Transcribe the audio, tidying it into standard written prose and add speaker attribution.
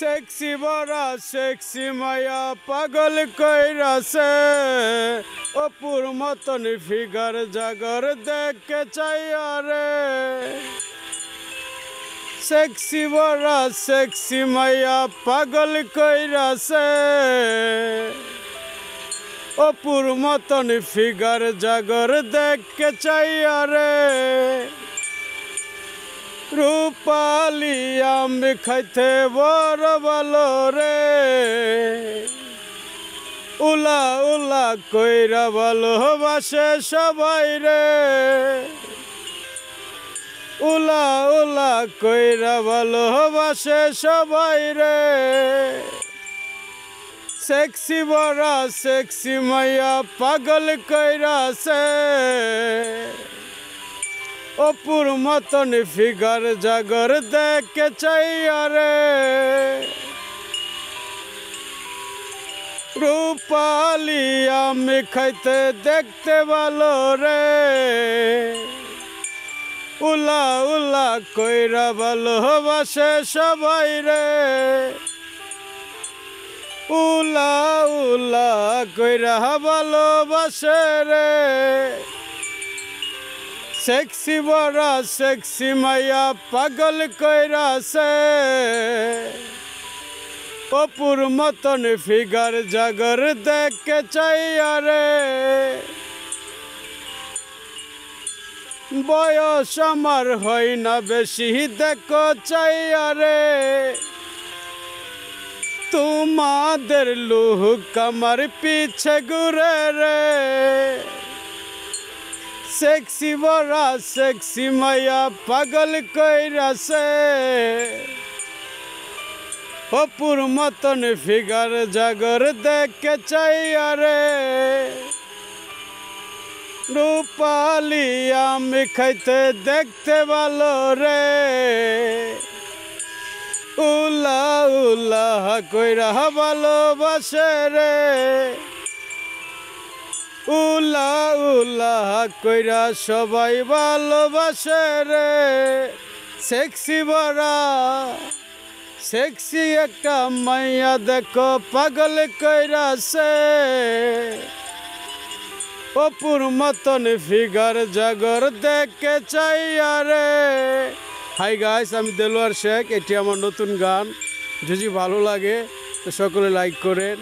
Speaker 1: Sexy বড়া sexy মায়া পাগল কইরাছে অপুর মতন ফিগার জাগর দেখে চাই রে। সেক্সি বড়া সেক্সি মায়া পাগল কইরাছে অপুর মতন ফিগার জাগর দেখে চাই রে। রূপালি আম খাইতে বড় ভালো রে, উলা উলা কইরা ভালোবাসে সবাই রে, উলা উলা কইরা ভালোবাসে সবাই রে। সেক্সি বড়া সেক্সি মাইয়া পাগল কইরাছে অপুর মতন ফিগার জাগর দেখে চাই রে। রূপালি আমি খাইতে দেখতে ভালো রে, উলা উলা কইরা ভালোবাসে সবাই রে, উলা উলা কইরা ভালোবাসে রে। সেক্সি বড়া সেক্সি মাইয়া পাগল কইরাছে অপুর মতন ফিগার জাগর দেখে চাই রে। বয়স আমার হয় না বেশি দেখো চাই রে, তোমাদের লুক আমার পিছে ঘুরে রে। সেক্সি বড়া সেক্সি মাইয়া পাগল কইরাছে অপুর মতন ফিগার জাগর দেখে চাই রে। রূপালি আমি খাইতে দেখতে ভালো রে, উলা উলা কইরা ভালোবাসে রে, উলা উলা কইরা সবাই ভালোবাসে রে। সেক্সি বড়া সেক্সি একটা মাইয়া দেখো পাগল কইরাছে অপুর মতন ফিগার জাগর দেখে চাই রে। হাই গাইস, আমি দেলোয়ার শেখ। এটি আমার নতুন গান। যদি ভালো লাগে তো সকলে লাইক করেন।